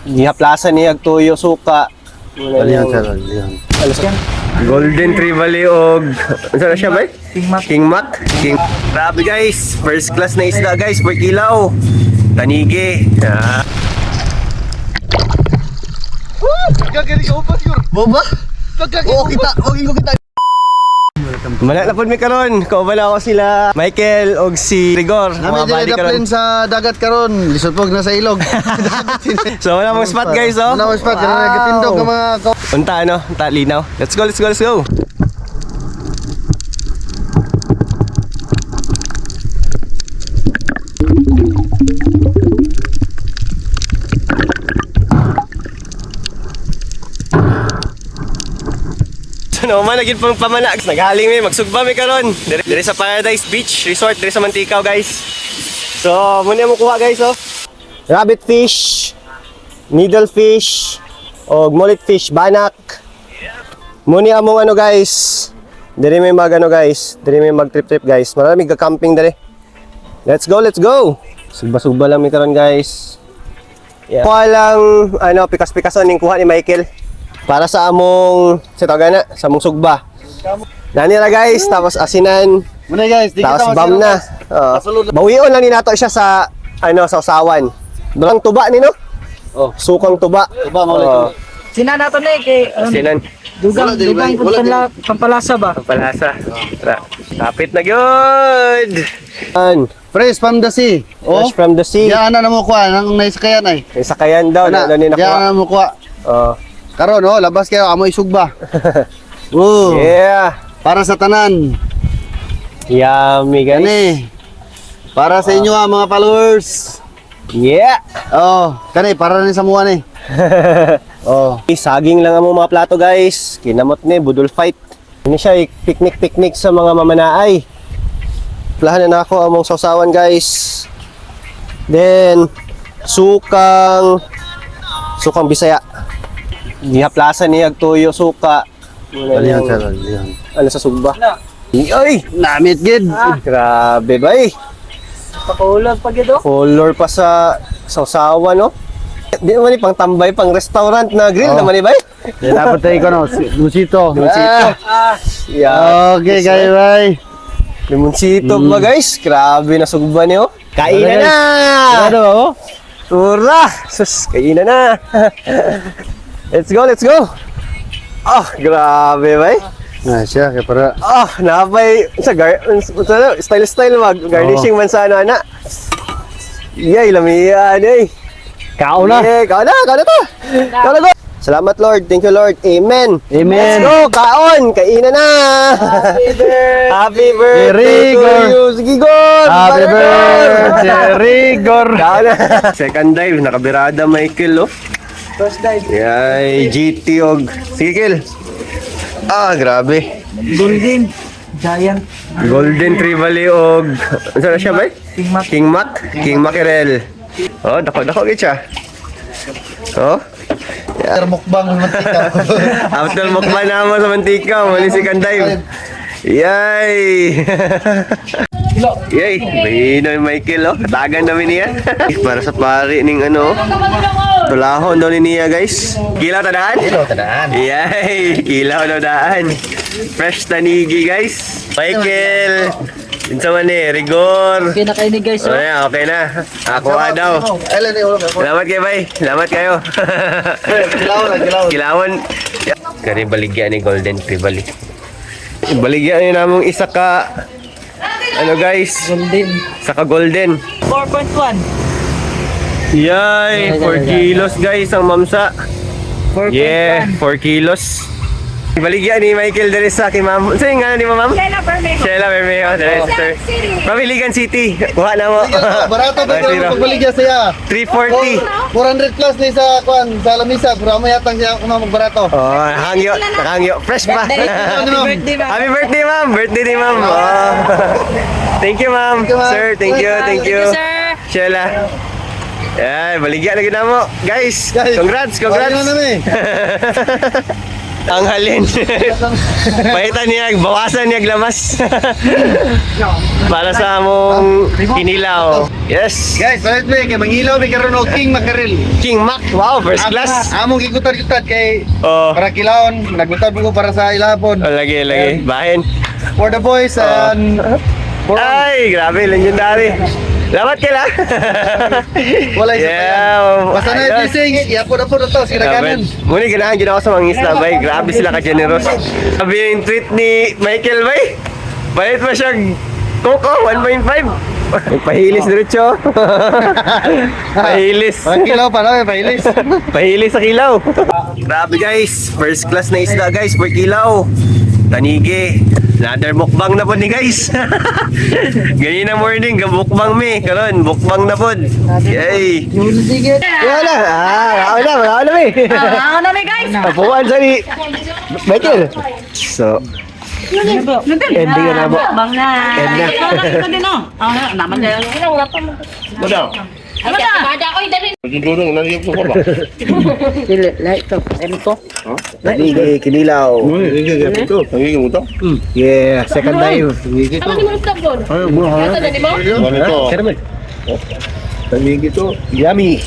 Gihaplasan niya tuyo suka. Alihan sir, alihan. Golden Trevally og ano na siya ba? King Mac. Grabe guys, first class na isda guys, per kilaw. Tanigi. Gagawin ka upas yun. Boba? Oo kita, okay ko kita. Malak na po mi karon. Kaubala ko sila Michael og si Rigor. Nami dili daplin sa dagat karon, lisod pog na sa ilog. So wala mong spot guys oh. Wala mo spot, karon nagatindog ka mga Unta ano? Unta linaw. Let's go, let's go, let's go. No man lagi pang pamana. Naghaling mi magsugba mi karon. Dire sa Paradise Beach Resort dire sa Mantikao guys. So muna mo kuha guys oh. Rabbit fish, needlefish, og mullet fish, banak. Muna among ano guys. Dire may mag ano guys. Dire may mag trip guys. Marami ga camping dire. Let's go, let's go. Sugba-sugba lang mi karon guys. Yeah. Kuha lang ano pikas-pikason ning kuha ni Michael. Para sa among sa tagana, sa among sugba. Nani na guys, tapos asinan. Muna guys, di Tapos kita bam na. Bawion lang ni nato siya sa ano sa usawan. Dolang tuba ni no? Oh, Sukang tuba. tuba mo ulit. Sina nato na kay Asinan. dugang pampalasa ba? Pampalasa. Kapit na gyud. Fresh from the sea. Oh, Fresh from the sea. yan na mo kuha nang naisakayan ay. May sakayan daw na ni Yan nakuha. na mo kuha. Oh. Karon oh, labas kayo amoy sugba. Oh, Yeah. para sa tanan. Yummy guys. Kani. Para sa inyo mga followers. Yeah. Oh, kani para rin sa muwan eh. Oh. Saging lang ang mga plato guys. Kinamot ni budol fight. Ini siya picnic sa mga mamanaay. Plahan na ako among sausawan guys. Then sukang Bisaya. Gihaplasan niya tuyo suka. Alihan sir, alihan. Ano sa sugba? Ay, Namit gid. grabe bay. Pakulag pa gyud. Color pa sa sausawan no. Di naman pang tambay pang restaurant na grill naman bay. Dapat tayo ko no, Luchito. Yeah. Okay, kayo bye. Limoncito ba guys? Grabe na sugba niyo. Kainan na! Ano ako? Tura! Sus, kainan na! Let's go, let's go! Ah, grabe ba Ah, siya kay para Ah, napay sa style mag garnishing man sa ano ana. Yay, lamian eh. kao na. Kao na to. Kao na go. Salamat Lord, thank you Lord. Amen. Amen. Let's go, kaon, kainan na. Happy birthday to Rigor. you, sige Gor. Happy birthday, Rigor. Kaon na. Second dive, nakabirada Michael oh. First dive. Yay, GT og sige Kel. Ah, grabe. Golden Giant Golden Trevally og ano na siya ba? King Mac. King Mackerel. Oh, dako gid siya. Oh. Mukbang mantika. After mukbang naman sa mantika, muli si Kanday. Yay! Yay! Bino yung Michael, oh. Katagan namin niya. Para sa pari ning ano, tulahon daw ni niya, guys. Kilaw tadaan? Kilaw tadaan. Yay! Kilaw daw daan. Fresh tanigi, guys. Michael! Insa man eh, Rigor. Okay na kayo ni guys. Oh, yeah, okay na. Ako daw. Ailan ni ulo. Salamat kayo, bay. Salamat kayo. Kilaw. Kilawon. Kani baligya ni Golden Trevally. Baligya ni namong isa ka ano guys? Golden. Isa ka golden. 4.1. Yay! 4 kilos guys ang mamsa. 4.1. Yeah, 4 kilos. Baligya ni Michael dari sa kay ma'am. Sa'yo nga ni ma'am? Sheila Bermejo. Sir. Pamiligan City. Kuha na mo. Barato pa Zero. pagbaligya siya. 340. 400 plus ni sa kuan sa lamisa, pero amo yatang siya kuno magbarato. Oh, hangyo. Fresh pa. Happy birthday, ma'am. Happy birthday, ma'am. Birthday ni ma'am. Oh. Thank you, ma'am. Sir, thank you. Thank you, sir. Sheila. Ay, baligya lagi na mo. Guys, congrats. Ano namin? Ang halin. Pahitan niya, bawasan niya lamas. Para sa among kinilaw. Yes. Guys, palit mo kay mangilaw may karon og King Mackerel. King Mac. Wow, first class. Among gikutan-kutan kay Oh. para kilawon, nagutad mo ko para sa ilapon. Oh, lagi. Bahin. For the boys and for Ay, grabe, legendary. Salamat ka lang. wala isa pa yan. Basta na yung blessings, iapon na po na to, sinaganan. Muna ganahan dyan ako sa mga isla, bay. Grabe sila ka-generous. Sabi yung tweet ni Michael, bay. Balit pa siya Coco, 1.5. Pahilis diretso. Pahilis. Ang kilaw pa na, pahilis. Pahilis sa kilaw. Grabe guys, first class na isda guys, per kilaw. Tanigi. Another mukbang na po ni guys. Ganyan na morning, mukbang mi. Karon, mukbang na po. Yay. Wala. Wala mi. Ako na may guys. Apuan sa ni Michael. So, ending na mo. Bang na. End na. Ito din oh. Ako na, naman na. Madam, Ano na? dudung nanti aku apa? Dili, like to. Ano to? Tanigi, kinilaw. Itu, lagi kamu tahu? Yeah, second dive. Ayo, buah. Wanita. Yummy.